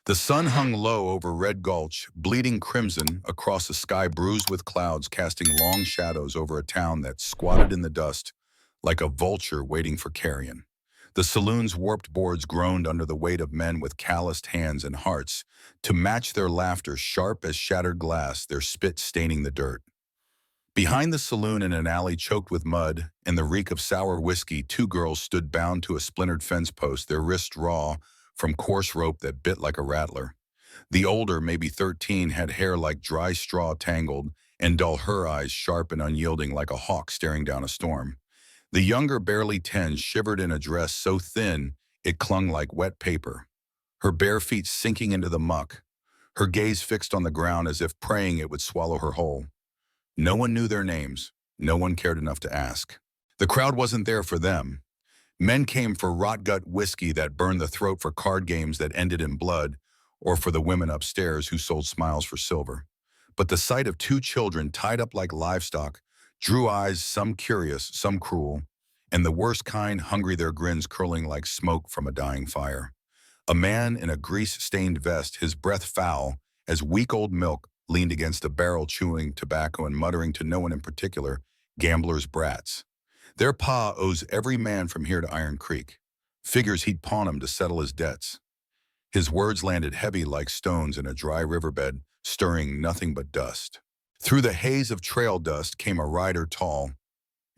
The sun hung low over Red Gulch, bleeding crimson across a sky bruised with clouds, casting long shadows over a town that squatted in the dust like a vulture waiting for carrion. The saloon's warped boards groaned under the weight of men with calloused hands and hearts, to match their laughter sharp as shattered glass, their spit staining the dirt. Behind the saloon in an alley choked with mud and the reek of sour whiskey, two girls stood bound to a splintered fence post, their wrists raw from coarse rope that bit like a rattler. The older, maybe 13, had hair like dry straw tangled, and dull her eyes sharp and unyielding like a hawk staring down a storm. The younger, barely 10, shivered in a dress so thin it clung like wet paper, her bare feet sinking into the muck, her gaze fixed on the ground as if praying it would swallow her whole. No one knew their names. No one cared enough to ask. The crowd wasn't there for them. Men came for rot-gut whiskey that burned the throat, for card games that ended in blood, or for the women upstairs who sold smiles for silver. But the sight of two children tied up like livestock drew eyes, some curious, some cruel, and the worst kind, hungry, their grins curling like smoke from a dying fire. A man in a grease-stained vest, his breath foul as weak old milk, leaned against a barrel chewing tobacco and muttering to no one in particular, "Gamblers' brats. Their pa owes every man from here to Iron Creek. Figures he'd pawn 'em to settle his debts." His words landed heavy like stones in a dry riverbed, stirring nothing but dust. Through the haze of trail dust came a rider tall,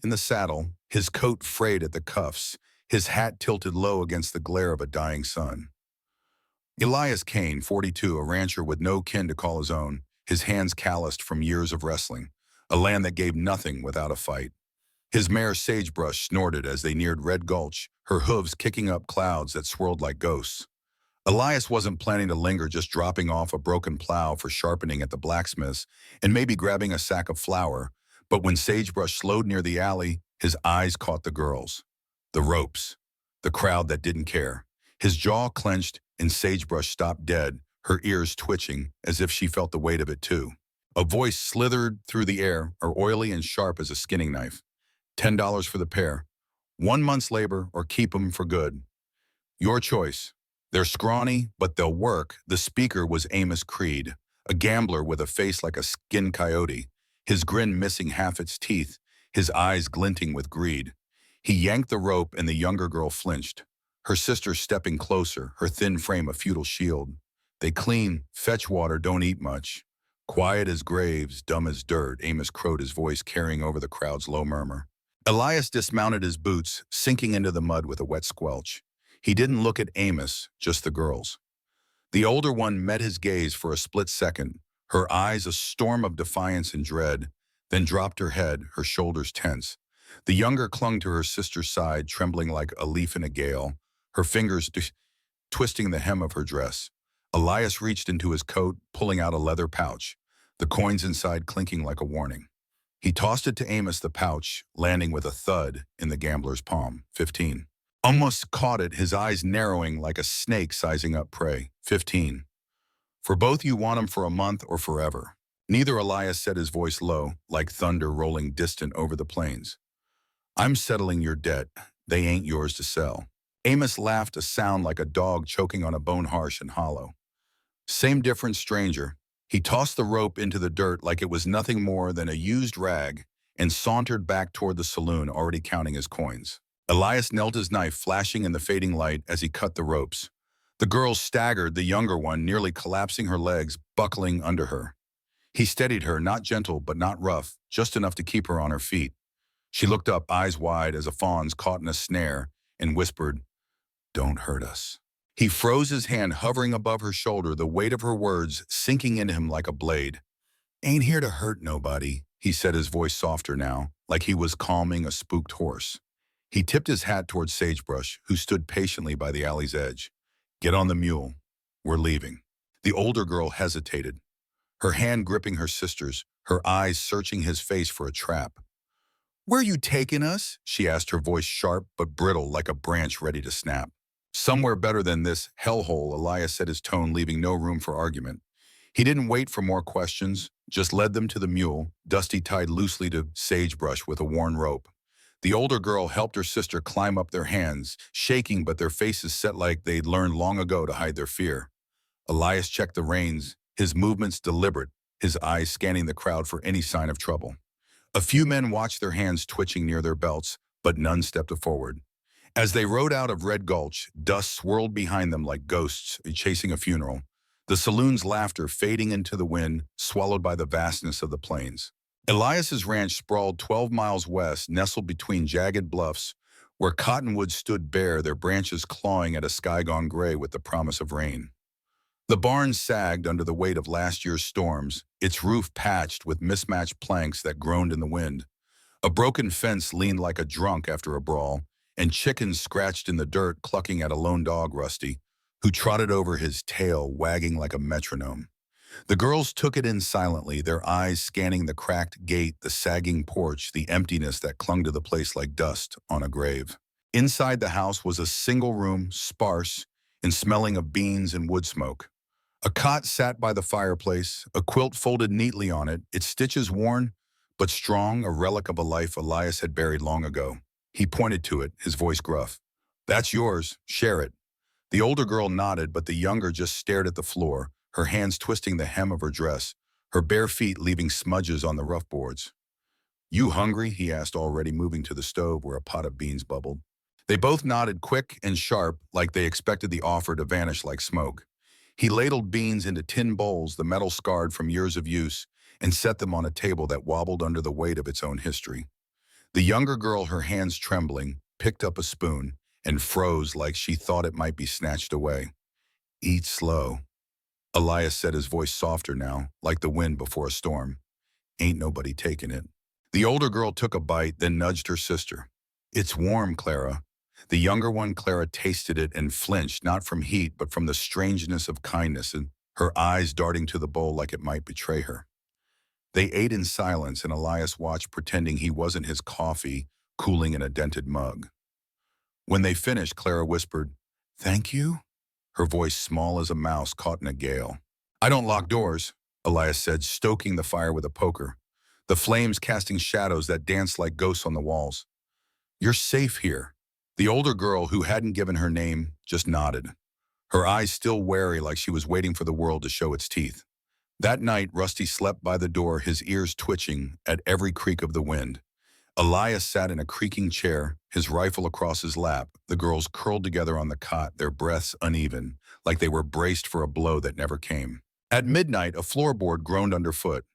in the saddle, his coat frayed at the cuffs, his hat tilted low against the glare of a dying sun. Elias Kane, 42, a rancher with no kin to call his own, his hands calloused from years of wrestling, a land that gave nothing without a fight. His mare Sagebrush snorted as they neared Red Gulch, her hooves kicking up clouds that swirled like ghosts. Elias wasn't planning to linger, just dropping off a broken plow for sharpening at the blacksmith's and maybe grabbing a sack of flour. But when Sagebrush slowed near the alley, his eyes caught the girls, the ropes, the crowd that didn't care. His jaw clenched and Sagebrush stopped dead, her ears twitching as if she felt the weight of it too. A voice slithered through the air, oily and sharp as a skinning knife. $10 for the pair. 1 month's labor or keep 'em for good. Your choice. They're scrawny, but they'll work. The speaker was Amos Creed, a gambler with a face like a skinned coyote, his grin missing half its teeth, his eyes glinting with greed. He yanked the rope and the younger girl flinched, her sister stepping closer, her thin frame a futile shield. They clean, fetch water, don't eat much. Quiet as graves, dumb as dirt, Amos crowed, his voice carrying over the crowd's low murmur. Elias dismounted his boots, sinking into the mud with a wet squelch. He didn't look at Amos, just the girls. The older one met his gaze for a split second, her eyes a storm of defiance and dread, then dropped her head, her shoulders tense. The younger clung to her sister's side, trembling like a leaf in a gale, her fingers twisting the hem of her dress. Elias reached into his coat, pulling out a leather pouch, the coins inside clinking like a warning. He tossed it to Amos, the pouch landing with a thud in the gambler's palm. 15. Almost caught it, his eyes narrowing like a snake sizing up prey. 15. For both, you want 'em for a month or forever. Neither, Elias said, his voice low, like thunder rolling distant over the plains. I'm settling your debt. They ain't yours to sell. Amos laughed, a sound like a dog choking on a bone, harsh and hollow. Same difference, stranger. He tossed the rope into the dirt like it was nothing more than a used rag and sauntered back toward the saloon, already counting his coins. Elias knelt, his knife flashing in the fading light as he cut the ropes. The girls staggered, the younger one nearly collapsing, her legs buckling under her. He steadied her, not gentle but not rough, just enough to keep her on her feet. She looked up, eyes wide as a fawn's caught in a snare, and whispered, "Don't hurt us." He froze, his hand hovering above her shoulder, the weight of her words sinking into him like a blade. "Ain't here to hurt nobody," he said, his voice softer now, like he was calming a spooked horse. He tipped his hat toward Sagebrush, who stood patiently by the alley's edge. "Get on the mule. We're leaving." The older girl hesitated, her hand gripping her sister's, her eyes searching his face for a trap. "Where you taking us?" she asked, her voice sharp but brittle like a branch ready to snap. "Somewhere better than this hellhole," Elias said, his tone leaving no room for argument. He didn't wait for more questions, just led them to the mule, Dusty tied loosely to Sagebrush with a worn rope. The older girl helped her sister climb up, their hands shaking but their faces set like they'd learned long ago to hide their fear. Elias checked the reins, his movements deliberate, his eyes scanning the crowd for any sign of trouble. A few men watched their hands twitching near their belts, but none stepped forward. As they rode out of Red Gulch, dust swirled behind them like ghosts chasing a funeral, the saloon's laughter fading into the wind, swallowed by the vastness of the plains. Elias's ranch sprawled 12 miles west, nestled between jagged bluffs, where cottonwoods stood bare, their branches clawing at a sky gone gray with the promise of rain. The barn sagged under the weight of last year's storms, its roof patched with mismatched planks that groaned in the wind. A broken fence leaned like a drunk after a brawl, and chickens scratched in the dirt clucking at a lone dog, Rusty, who trotted over his tail, wagging like a metronome. The girls took it in silently, their eyes scanning the cracked gate, the sagging porch, the emptiness that clung to the place like dust on a grave. Inside the house was a single room, sparse, and smelling of beans and wood smoke. A cot sat by the fireplace, a quilt folded neatly on it, its stitches worn, but strong, a relic of a life Elias had buried long ago. He pointed to it, his voice gruff. "That's yours. Share it." The older girl nodded, but the younger just stared at the floor, her hands twisting the hem of her dress, her bare feet leaving smudges on the rough boards. "You hungry?" he asked, already moving to the stove where a pot of beans bubbled. They both nodded, quick and sharp, like they expected the offer to vanish like smoke. He ladled beans into tin bowls, the metal scarred from years of use, and set them on a table that wobbled under the weight of its own history. The younger girl, her hands trembling, picked up a spoon and froze like she thought it might be snatched away. "Eat slow," Elias said, his voice softer now, like the wind before a storm. "Ain't nobody taking it." The older girl took a bite, then nudged her sister. "It's warm, Clara." The younger one, Clara, tasted it and flinched, not from heat, but from the strangeness of kindness, and her eyes darting to the bowl like it might betray her. They ate in silence, and Elias watched, pretending he wasn't his coffee, cooling in a dented mug. When they finished, Clara whispered, "Thank you?" Her voice small as a mouse caught in a gale. "I don't lock doors," Elias said, stoking the fire with a poker, the flames casting shadows that danced like ghosts on the walls. "You're safe here." The older girl, who hadn't given her name, just nodded, her eyes still wary like she was waiting for the world to show its teeth. That night, Rusty slept by the door, his ears twitching at every creak of the wind. Elias sat in a creaking chair, his rifle across his lap, the girls curled together on the cot, their breaths uneven, like they were braced for a blow that never came. At midnight, a floorboard groaned underfoot.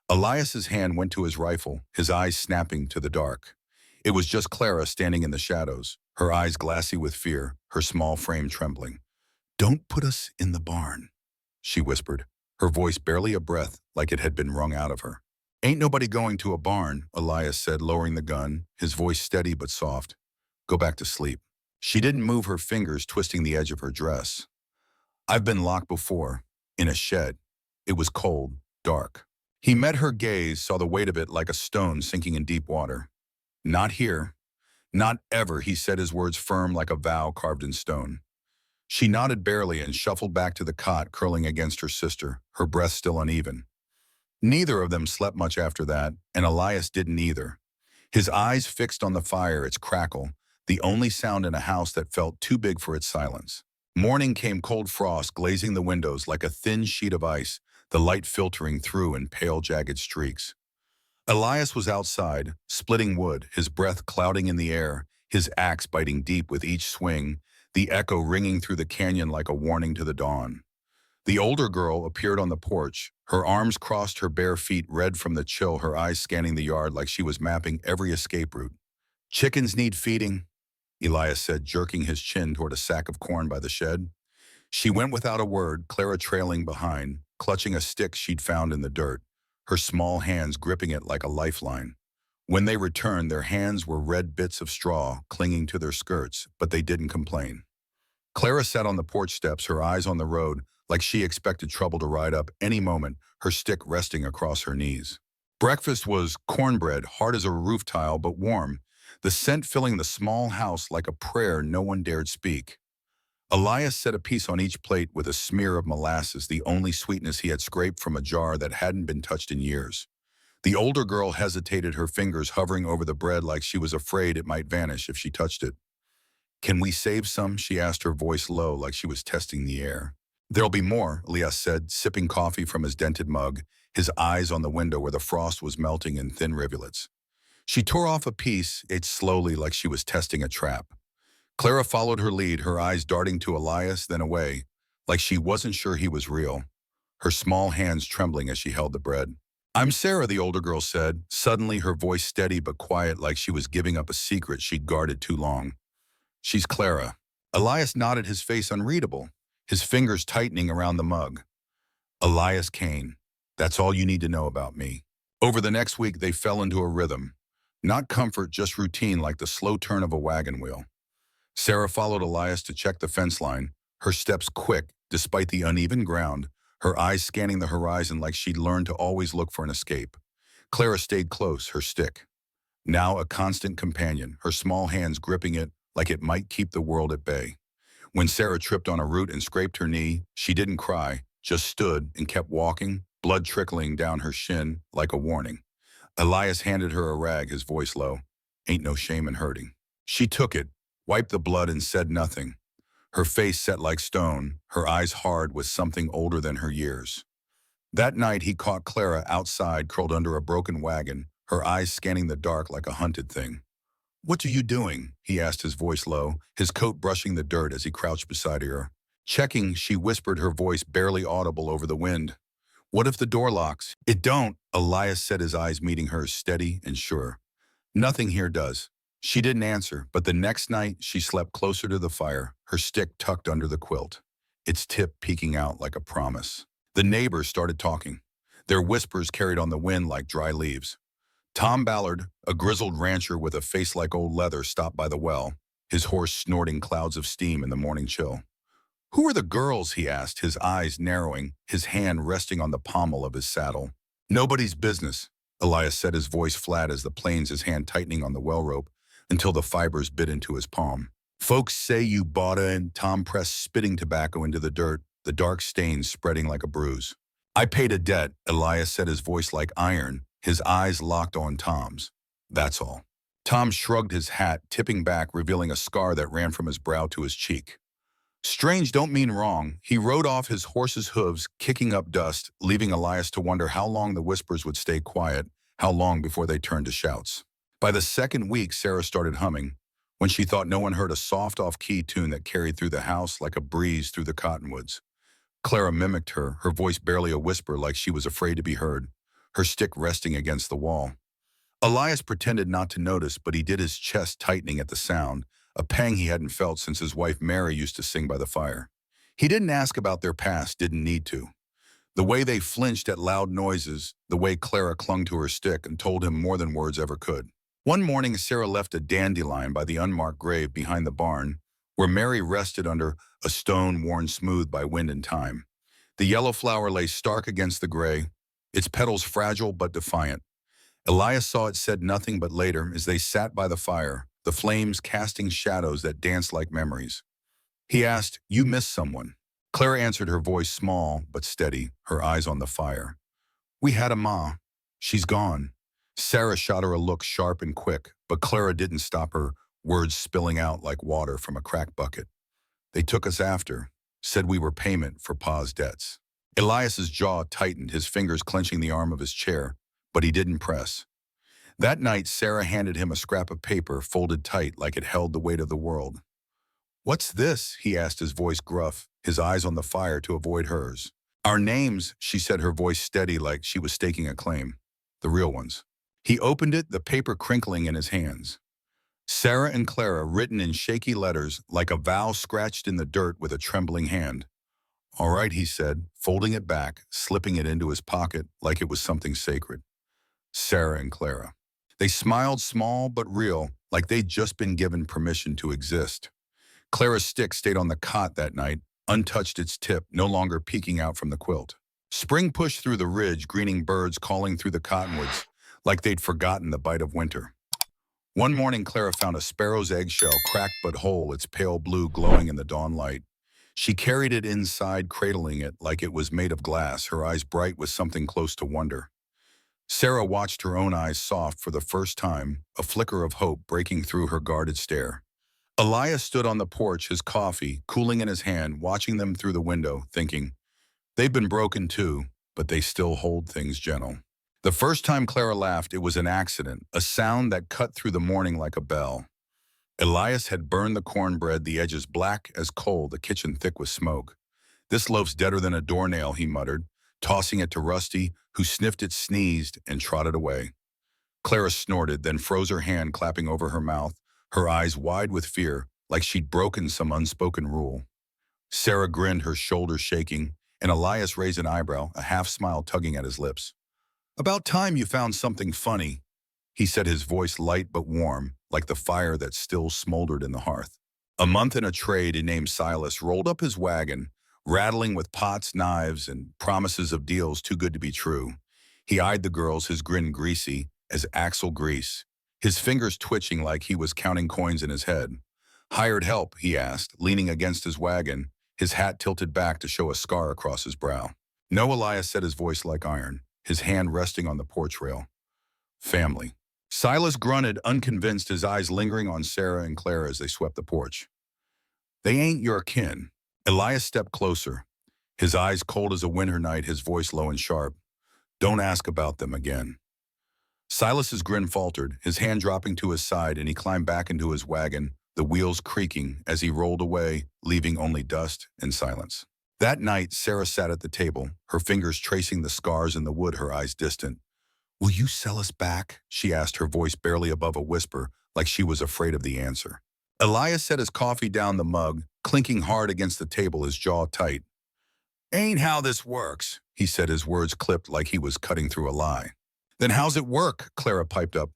Elias's hand went to his rifle, his eyes snapping to the dark. It was just Clara standing in the shadows, her eyes glassy with fear, her small frame trembling. "Don't put us in the barn," she whispered, her voice barely a breath like it had been wrung out of her. "Ain't nobody going to a barn," Elias said, lowering the gun, his voice steady but soft. "Go back to sleep." She didn't move, her fingers twisting the edge of her dress. "I've been locked before, in a shed. It was cold, dark." He met her gaze, saw the weight of it like a stone sinking in deep water. "Not here. Not ever," he said, his words firm like a vow carved in stone. She nodded barely and shuffled back to the cot, curling against her sister, her breath still uneven. Neither of them slept much after that, and Elias didn't either. His eyes fixed on the fire, its crackle, the only sound in a house that felt too big for its silence. Morning came, cold frost glazing the windows like a thin sheet of ice, the light filtering through in pale, jagged streaks. Elias was outside, splitting wood, his breath clouding in the air, his axe biting deep with each swing, the echo ringing through the canyon like a warning to the dawn. The older girl appeared on the porch, her arms crossed, her bare feet red from the chill, her eyes scanning the yard like she was mapping every escape route. "Chickens need feeding," Elias said, jerking his chin toward a sack of corn by the shed. She went without a word, Clara trailing behind, clutching a stick she'd found in the dirt, her small hands gripping it like a lifeline. When they returned, their hands were red bits of straw clinging to their skirts, but they didn't complain. Clara sat on the porch steps, her eyes on the road, like she expected trouble to ride up any moment, her stick resting across her knees. Breakfast was cornbread, hard as a roof tile but warm, the scent filling the small house like a prayer no one dared speak. Elias set a piece on each plate with a smear of molasses, the only sweetness he had scraped from a jar that hadn't been touched in years. The older girl hesitated, her fingers hovering over the bread like she was afraid it might vanish if she touched it. "Can we save some?" she asked, her voice low like she was testing the air. There'll be more, Elias said, sipping coffee from his dented mug, his eyes on the window where the frost was melting in thin rivulets. She tore off a piece, ate slowly like she was testing a trap. Clara followed her lead, her eyes darting to Elias, then away, like she wasn't sure he was real, her small hands trembling as she held the bread. "I'm Sarah," the older girl said, suddenly her voice steady but quiet like she was giving up a secret she'd guarded too long. "She's Clara." Elias nodded, his face unreadable, his fingers tightening around the mug. "Elias Kane. That's all you need to know about me." Over the next week, they fell into a rhythm. Not comfort, just routine, like the slow turn of a wagon wheel. Sarah followed Elias to check the fence line, her steps quick, despite the uneven ground, her eyes scanning the horizon like she'd learned to always look for an escape. Clara stayed close, her stick. Now a constant companion, her small hands gripping it like it might keep the world at bay. When Sarah tripped on a root and scraped her knee, she didn't cry, just stood and kept walking, blood trickling down her shin like a warning. Elias handed her a rag, his voice low. "Ain't no shame in hurting." She took it, wiped the blood and said nothing. Her face set like stone, her eyes hard with something older than her years. That night he caught Clara outside, curled under a broken wagon, her eyes scanning the dark like a hunted thing. "What are you doing?" he asked, his voice low, his coat brushing the dirt as he crouched beside her. "Checking," she whispered, her voice barely audible over the wind. "What if the door locks?" "It don't," Elias said, his eyes meeting hers, steady and sure. "Nothing here does." She didn't answer, but the next night she slept closer to the fire, her stick tucked under the quilt, its tip peeking out like a promise. The neighbors started talking. Their whispers carried on the wind like dry leaves. Tom Ballard, a grizzled rancher with a face like old leather, stopped by the well, his horse snorting clouds of steam in the morning chill. "Who are the girls?" he asked, his eyes narrowing, his hand resting on the pommel of his saddle. "Nobody's business," Elias said, his voice flat as the planes, his hand tightening on the well rope until the fibers bit into his palm. "Folks say you bought her," and Tom pressed spitting tobacco into the dirt, the dark stains spreading like a bruise. "I paid a debt," Elias said, his voice like iron, his eyes locked on Tom's. "That's all." Tom shrugged his hat, tipping back, revealing a scar that ran from his brow to his cheek. "Strange don't mean wrong." He rode off, his horse's hooves kicking up dust, leaving Elias to wonder how long the whispers would stay quiet, how long before they turned to shouts. By the second week, Sarah started humming. When she thought no one heard, a soft off-key tune that carried through the house like a breeze through the cottonwoods. Clara mimicked her voice barely a whisper, like she was afraid to be heard, her stick resting against the wall. Elias pretended not to notice, but he did, his chest tightening at the sound, a pang he hadn't felt since his wife Mary used to sing by the fire. He didn't ask about their past, didn't need to. The way they flinched at loud noises, the way Clara clung to her stick and told him more than words ever could. One morning, Sarah left a dandelion by the unmarked grave behind the barn, where Mary rested under a stone worn smooth by wind and time. The yellow flower lay stark against the gray, its petals fragile but defiant. Elias saw it, said nothing, but later, as they sat by the fire, the flames casting shadows that danced like memories, he asked, "You miss someone?" Clara answered, her voice small but steady, her eyes on the fire. "We had a ma. She's gone." Sarah shot her a look sharp and quick, but Clara didn't stop her, words spilling out like water from a cracked bucket. "They took us after, said we were payment for Pa's debts." Elias's jaw tightened, his fingers clenching the arm of his chair, but he didn't press. That night, Sarah handed him a scrap of paper folded tight like it held the weight of the world. "What's this?" he asked, his voice gruff, his eyes on the fire to avoid hers. "Our names," she said, her voice steady like she was staking a claim. "The real ones." He opened it, the paper crinkling in his hands. Sarah and Clara, written in shaky letters, like a vow scratched in the dirt with a trembling hand. "All right," he said, folding it back, slipping it into his pocket like it was something sacred. Sarah and Clara. They smiled, small but real, like they'd just been given permission to exist. Clara's stick stayed on the cot that night, untouched, its tip no longer peeking out from the quilt. Spring pushed through the ridge, greening birds calling through the cottonwoods, like they'd forgotten the bite of winter. One morning, Clara found a sparrow's eggshell, cracked but whole, its pale blue glowing in the dawn light. She carried it inside, cradling it like it was made of glass, her eyes bright with something close to wonder. Sarah watched, her own eyes soft for the first time, a flicker of hope breaking through her guarded stare. Elias stood on the porch, his coffee cooling in his hand, watching them through the window, thinking, they've been broken too, but they still hold things gentle. The first time Clara laughed, it was an accident, a sound that cut through the morning like a bell. Elias had burned the cornbread, the edges black as coal, the kitchen thick with smoke. This loaf's deader than a doornail, he muttered, tossing it to Rusty, who sniffed it, sneezed, and trotted away. Clara snorted, then froze her hand, clapping over her mouth, her eyes wide with fear, like she'd broken some unspoken rule. Sarah grinned, her shoulders shaking, and Elias raised an eyebrow, a half-smile tugging at his lips. "About time you found something funny," he said, his voice light but warm, like the fire that still smoldered in the hearth. A month in a trade named Silas rolled up his wagon, rattling with pots, knives, and promises of deals too good to be true. He eyed the girls, his grin greasy as axle grease, his fingers twitching like he was counting coins in his head. "Hired help?" he asked, leaning against his wagon, his hat tilted back to show a scar across his brow. "No," Elias said, his voice like iron, his hand resting on the porch rail. "Family." Silas grunted, unconvinced, his eyes lingering on Sarah and Clara as they swept the porch. "They ain't your kin." Elias stepped closer, his eyes cold as a winter night, his voice low and sharp. "Don't ask about them again." Silas's grin faltered, his hand dropping to his side, and he climbed back into his wagon, the wheels creaking as he rolled away, leaving only dust and silence. That night, Sarah sat at the table, her fingers tracing the scars in the wood, her eyes distant. "Will you sell us back?" she asked, her voice barely above a whisper, like she was afraid of the answer. Elias set his coffee down the mug, clinking hard against the table, his jaw tight. "Ain't how this works," he said, his words clipped like he was cutting through a lie. "Then how's it work?" Clara piped up,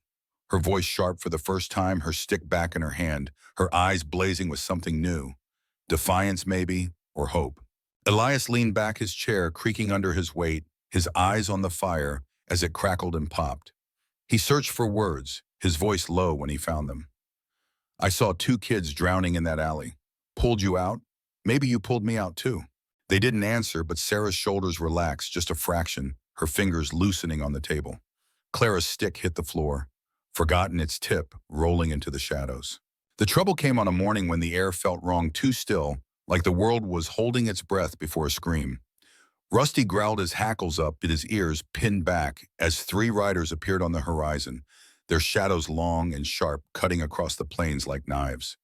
her voice sharp for the first time, her stick back in her hand, her eyes blazing with something new. Defiance, maybe, or hope. Elias leaned back, his chair creaking under his weight, his eyes on the fire as it crackled and popped. He searched for words, his voice low when he found them. "I saw 2 kids drowning in that alley. Pulled you out? Maybe you pulled me out too." They didn't answer, but Sarah's shoulders relaxed just a fraction, her fingers loosening on the table. Clara's stick hit the floor, forgotten its tip, rolling into the shadows. The trouble came on a morning when the air felt wrong, too still, like the world was holding its breath before a scream. Rusty growled his hackles up, his ears pinned back, as 3 riders appeared on the horizon, their shadows long and sharp, cutting across the plains like knives.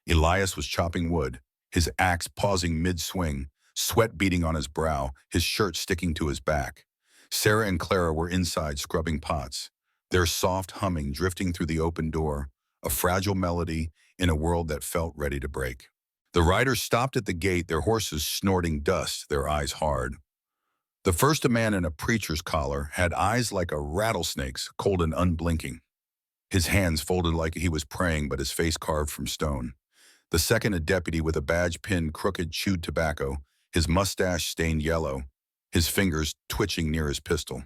Elias was chopping wood, his axe pausing mid-swing, sweat beading on his brow, his shirt sticking to his back. Sarah and Clara were inside scrubbing pots, their soft humming drifting through the open door, a fragile melody in a world that felt ready to break. The riders stopped at the gate, their horses snorting dust, their eyes hard. The first, a man in a preacher's collar, had eyes like a rattlesnake's, cold and unblinking. His hands folded like he was praying, but his face carved from stone. The second, a deputy with a badge pinned crooked, chewed tobacco, his mustache stained yellow, his fingers twitching near his pistol.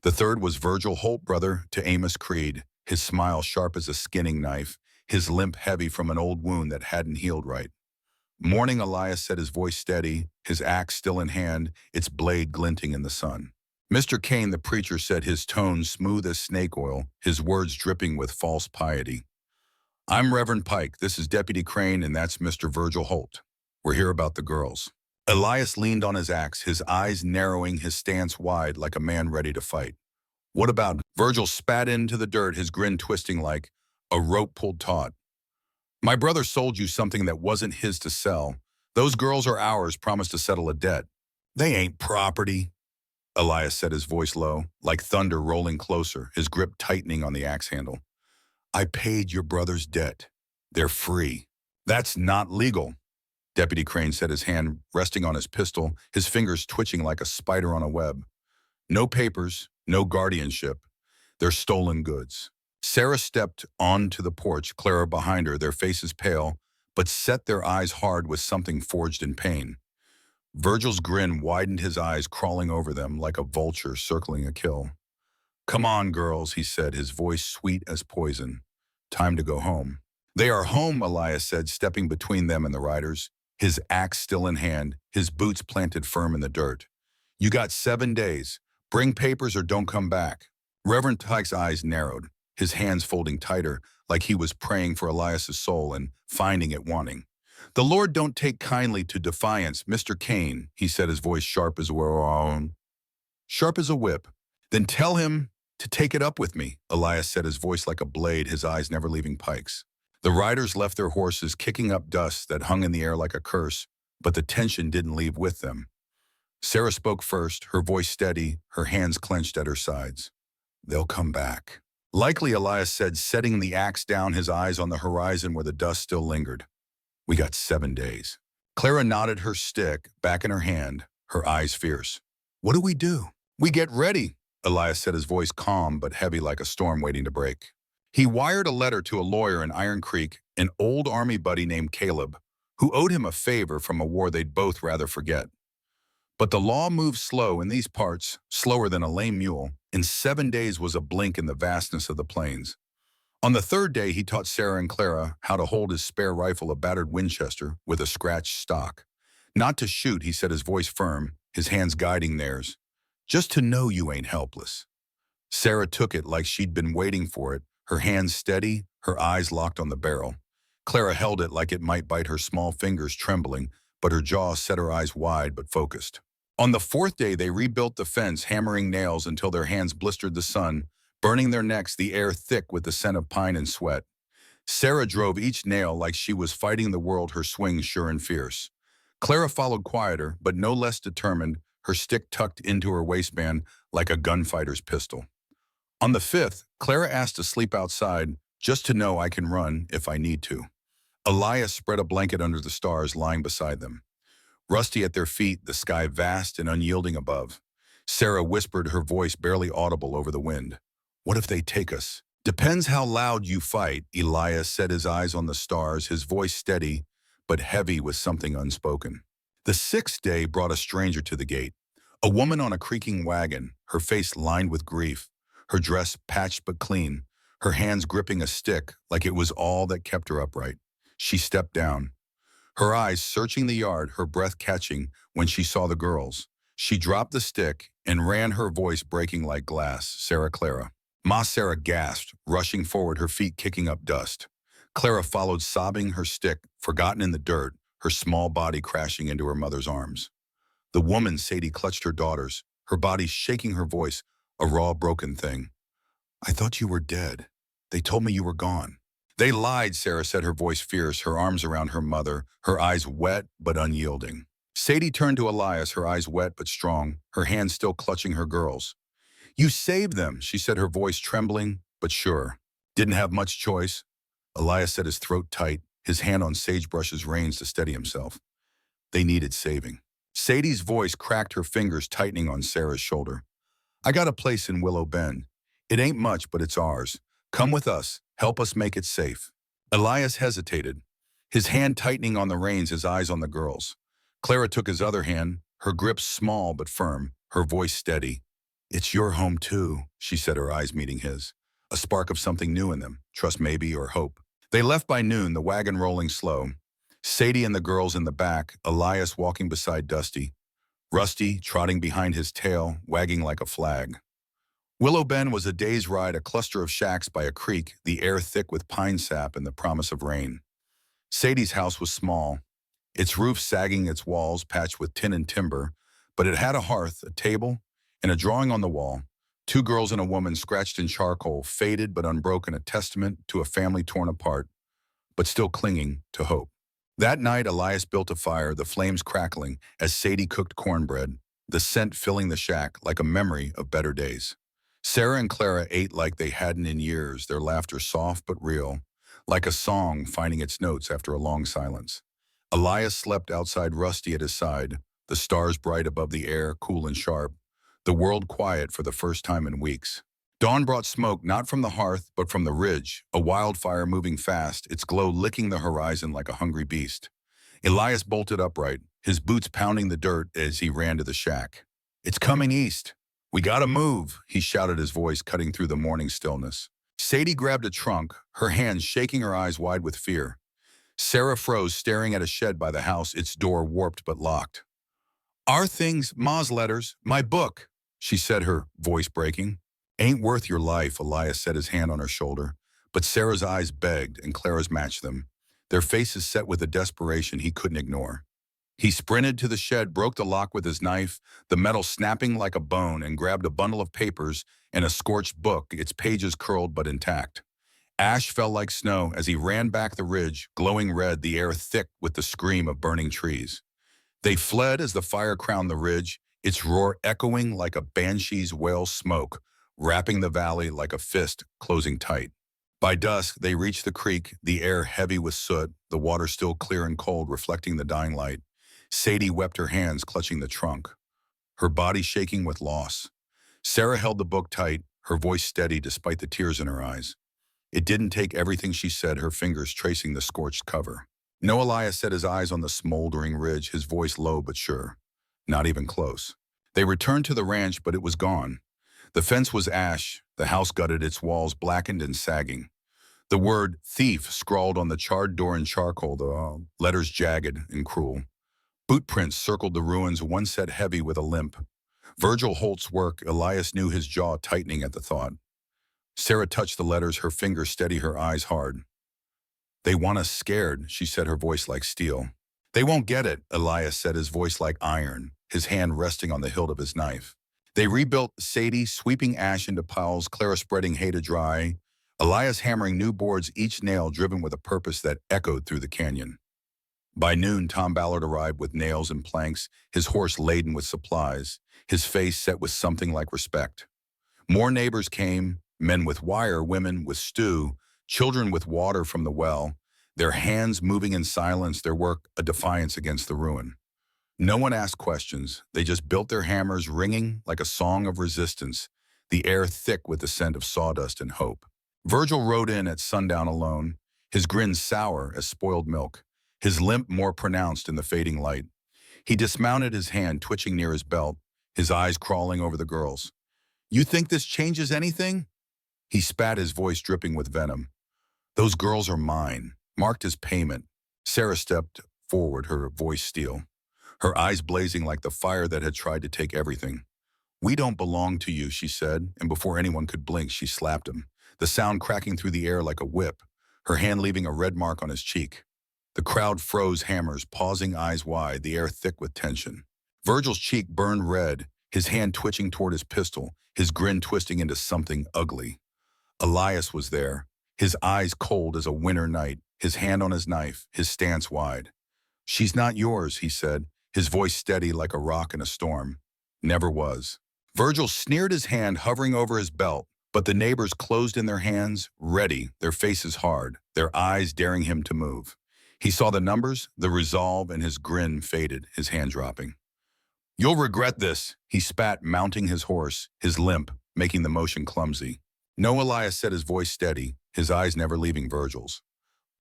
The third was Virgil Holt, brother to Amos Creed, his smile sharp as a skinning knife, his limp heavy from an old wound that hadn't healed right. "Morning," Elias said, his voice steady, his axe still in hand, its blade glinting in the sun. "Mr. Kane," the preacher said, his tone smooth as snake oil, his words dripping with false piety. "I'm Reverend Pike, this is Deputy Crane, and that's Mr. Virgil Holt. We're here about the girls." Elias leaned on his axe, his eyes narrowing, his stance wide like a man ready to fight. "What about?" Virgil spat into the dirt, his grin twisting like a rope pulled taut. "My brother sold you something that wasn't his to sell. Those girls are ours, promised to settle a debt." "They ain't property," Elias said, his voice low, like thunder rolling closer, his grip tightening on the axe handle. "I paid your brother's debt. They're free." "That's not legal," Deputy Crane said, his hand resting on his pistol, his fingers twitching like a spider on a web. "No papers, no guardianship. They're stolen goods." Sarah stepped onto the porch, Clara behind her, their faces pale, but set their eyes hard with something forged in pain. Virgil's grin widened, his eyes crawling over them like a vulture circling a kill. "Come on, girls," he said, his voice sweet as poison. "Time to go home." "They are home," Elias said, stepping between them and the riders, his axe still in hand, his boots planted firm in the dirt. "You got 7 days. Bring papers or don't come back." Reverend Pike's eyes narrowed. his hands folding tighter, like he was praying for Elias's soul and finding it wanting. "The Lord don't take kindly to defiance, Mr. Kane," he said, his voice sharp as sharp as a whip. "Then tell him to take it up with me," Elias said, his voice like a blade, his eyes never leaving Pike's. The riders left their horses, kicking up dust that hung in the air like a curse, but the tension didn't leave with them. Sarah spoke first, her voice steady, her hands clenched at her sides. "They'll come back." "Likely," Elias said, setting the axe down, his eyes on the horizon where the dust still lingered. "We got 7 days." Clara nodded, her stick back in her hand, her eyes fierce. "What do we do?" "We get ready," Elias said, his voice calm but heavy like a storm waiting to break. He wired a letter to a lawyer in Iron Creek, an old army buddy named Caleb, who owed him a favor from a war they'd both rather forget. But the law moves slow in these parts, slower than a lame mule, and 7 days was a blink in the vastness of the plains. On the third day, he taught Sarah and Clara how to hold his spare rifle, a battered Winchester, with a scratched stock. "Not to shoot," he said, his voice firm, his hands guiding theirs. "Just to know you ain't helpless." Sarah took it like she'd been waiting for it, her hands steady, her eyes locked on the barrel. Clara held it like it might bite, her small fingers trembling, but her jaw set, her eyes wide but focused. On the fourth day, they rebuilt the fence, hammering nails until their hands blistered the sun, burning their necks, the air thick with the scent of pine and sweat. Sarah drove each nail like she was fighting the world, her swing sure and fierce. Clara followed quieter, but no less determined, her stick tucked into her waistband like a gunfighter's pistol. On the fifth, Clara asked to sleep outside, "just to know I can run if I need to." Elias spread a blanket under the stars lying beside them. Rusty at their feet, the sky vast and unyielding above. Sarah whispered, her voice barely audible over the wind. "What if they take us?" "Depends how loud you fight," Elias said, his eyes on the stars, his voice steady but heavy with something unspoken. The sixth day brought a stranger to the gate. A woman on a creaking wagon, her face lined with grief, her dress patched but clean, her hands gripping a stick like it was all that kept her upright. She stepped down, her eyes searching the yard, her breath catching when she saw the girls. She dropped the stick and ran, her voice breaking like glass. "Sarah, Clara." Ma Sarah gasped, rushing forward, her feet kicking up dust. Clara followed, sobbing, her stick forgotten in the dirt, her small body crashing into her mother's arms. The woman, Sadie, clutched her daughters, her body shaking, her voice a raw, broken thing. "I thought you were dead. They told me you were gone." "They lied," Sarah said, her voice fierce, her arms around her mother, her eyes wet but unyielding. Sadie turned to Elias, her eyes wet but strong, her hands still clutching her girls. "You saved them," she said, her voice trembling but sure. "Didn't have much choice." Elias set his throat tight, his hand on Sagebrush's reins to steady himself. "They needed saving." Sadie's voice cracked, her fingers tightening on Sarah's shoulder. "I got a place in Willow Bend. It ain't much, but it's ours. Come with us. Help us make it safe." Elias hesitated, his hand tightening on the reins, his eyes on the girls. Clara took his other hand, her grip small but firm, her voice steady. "It's your home too," she said, her eyes meeting his, a spark of something new in them, trust maybe, or hope. They left by noon, the wagon rolling slow. Sadie and the girls in the back, Elias walking beside Dusty, Rusty trotting behind his tail, wagging like a flag. Willow Bend was a day's ride, a cluster of shacks by a creek, the air thick with pine sap and the promise of rain. Sadie's house was small, its roof sagging, its walls patched with tin and timber, but it had a hearth, a table, and a drawing on the wall. 2 girls and a woman scratched in charcoal, faded but unbroken, a testament to a family torn apart, but still clinging to hope. That night, Elias built a fire, the flames crackling as Sadie cooked cornbread, the scent filling the shack like a memory of better days. Sarah and Clara ate like they hadn't in years, their laughter soft but real, like a song finding its notes after a long silence. Elias slept outside, Rusty at his side, the stars bright above the air, cool and sharp, the world quiet for the first time in weeks. Dawn brought smoke, not from the hearth, but from the ridge, a wildfire moving fast, its glow licking the horizon like a hungry beast. Elias bolted upright, his boots pounding the dirt as he ran to the shack. "It's coming east. We gotta move," he shouted, his voice cutting through the morning stillness. Sadie grabbed a trunk, her hands shaking, her eyes wide with fear. Sarah froze, staring at a shed by the house, its door warped but locked. "Our things, Ma's letters, my book," she said, her voice breaking. Ain't worth your life, Elias set his hand on her shoulder. But Sarah's eyes begged, and Clara's matched them, their faces set with a desperation he couldn't ignore. He sprinted to the shed, broke the lock with his knife, the metal snapping like a bone, and grabbed a bundle of papers and a scorched book, its pages curled but intact. Ash fell like snow as he ran back the ridge, glowing red, the air thick with the scream of burning trees. They fled as the fire crowned the ridge, its roar echoing like a banshee's wail smoke, wrapping the valley like a fist closing tight. By dusk, they reached the creek, the air heavy with soot, the water still clear and cold, reflecting the dying light. Sadie wept, her hands clutching the trunk, her body shaking with loss. Sarah held the book tight, her voice steady despite the tears in her eyes. It didn't take everything she said, her fingers tracing the scorched cover. No, Elias set his eyes on the smoldering ridge, his voice low but sure. Not even close. They returned to the ranch, but it was gone. The fence was ash, the house gutted, its walls blackened and sagging. The word thief scrawled on the charred door in charcoal, the letters jagged and cruel. Boot prints circled the ruins, one set heavy with a limp. Virgil Holt's work, Elias knew, his jaw tightening at the thought. Sarah touched the letters, her fingers steady, her eyes hard. They want us scared, she said, her voice like steel. They won't get it, Elias said, his voice like iron, his hand resting on the hilt of his knife. They rebuilt, Sadie sweeping ash into piles, Clara spreading hay to dry, Elias hammering new boards, each nail driven with a purpose that echoed through the canyon. By noon, Tom Ballard arrived with nails and planks, his horse laden with supplies, his face set with something like respect. More neighbors came, men with wire, women with stew, children with water from the well, their hands moving in silence, their work a defiance against the ruin. No one asked questions. They just built, their hammers ringing like a song of resistance, the air thick with the scent of sawdust and hope. Virgil rode in at sundown alone, his grin sour as spoiled milk, his limp more pronounced in the fading light. He dismounted, his hand twitching near his belt, his eyes crawling over the girls. "You think this changes anything?" He spat, his voice dripping with venom. "Those girls are mine, marked as payment." Sarah stepped forward, her voice steel, her eyes blazing like the fire that had tried to take everything. "We don't belong to you," she said, and before anyone could blink, she slapped him, the sound cracking through the air like a whip, her hand leaving a red mark on his cheek. The crowd froze, hammers, pausing, eyes wide, the air thick with tension. Virgil's cheek burned red, his hand twitching toward his pistol, his grin twisting into something ugly. Elias was there, his eyes cold as a winter night, his hand on his knife, his stance wide. "She's not yours," he said, his voice steady like a rock in a storm. "Never was." Virgil sneered, his hand hovering over his belt, but the neighbors closed in their hands, ready, their faces hard, their eyes daring him to move. He saw the numbers, the resolve, and his grin faded, his hand dropping. "You'll regret this," he spat, mounting his horse, his limp, making the motion clumsy. "No," Elias said, his voice steady, his eyes never leaving Virgil's.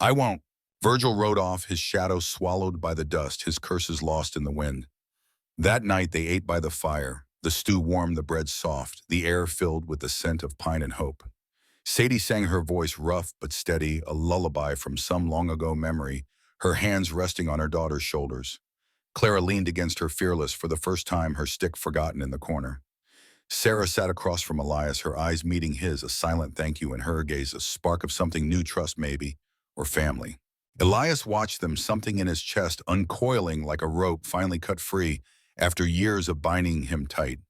"I won't." Virgil rode off, his shadow swallowed by the dust, his curses lost in the wind. That night they ate by the fire, the stew warm, the bread soft, the air filled with the scent of pine and hope. Sadie sang, her voice rough but steady, a lullaby from some long-ago memory, her hands resting on her daughter's shoulders. Clara leaned against her, fearless, for the first time, her stick forgotten in the corner. Sarah sat across from Elias, her eyes meeting his, a silent thank you in her gaze, a spark of something new, trust maybe, or family. Elias watched them, something in his chest uncoiling like a rope finally cut free after years of binding him tight.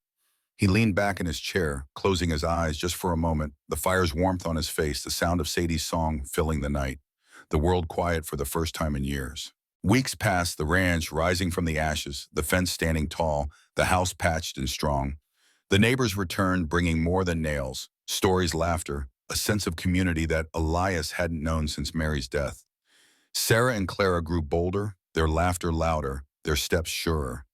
He leaned back in his chair, closing his eyes just for a moment, the fire's warmth on his face, the sound of Sadie's song filling the night, the world quiet for the first time in years. Weeks passed, the ranch rising from the ashes, the fence standing tall, the house patched and strong. The neighbors returned, bringing more than nails, stories, laughter, a sense of community that Elias hadn't known since Mary's death. Sarah and Clara grew bolder, their laughter louder, their steps surer.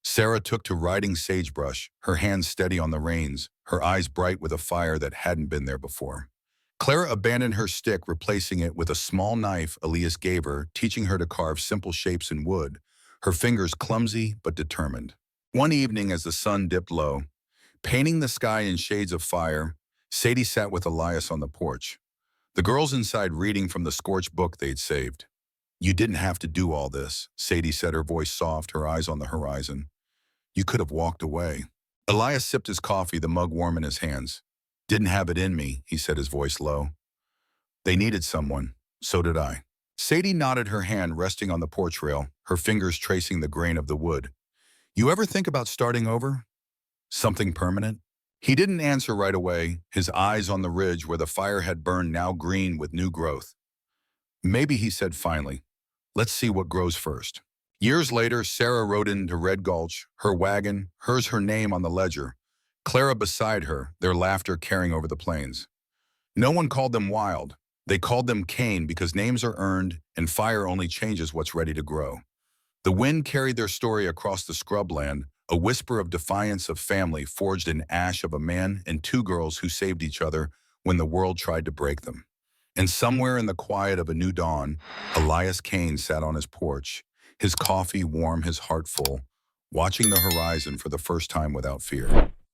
Sarah took to riding sagebrush, her hands steady on the reins, her eyes bright with a fire that hadn't been there before. Clara abandoned her stick, replacing it with a small knife Elias gave her, teaching her to carve simple shapes in wood, her fingers clumsy but determined. One evening as the sun dipped low, painting the sky in shades of fire, Sadie sat with Elias on the porch, the girls inside reading from the scorched book they'd saved. "You didn't have to do all this," Sadie said, her voice soft, her eyes on the horizon. "You could have walked away." Elias sipped his coffee, the mug warm in his hands. Didn't have it in me, he said, his voice low. They needed someone. So did I. Sadie nodded, her hand resting on the porch rail, her fingers tracing the grain of the wood. You ever think about starting over? Something permanent? He didn't answer right away, his eyes on the ridge where the fire had burned, now green with new growth. Maybe, he said finally. Let's see what grows first. Years later, Sarah rode into Red Gulch, her wagon, hers, her name on the ledger. Clara beside her, their laughter carrying over the plains. No one called them wild. They called them Kane because names are earned and fire only changes what's ready to grow. The wind carried their story across the scrubland, a whisper of defiance of family forged in ash of a man and two girls who saved each other when the world tried to break them. And somewhere in the quiet of a new dawn, Elias Kane sat on his porch, his coffee warm, his heart full, watching the horizon for the first time without fear.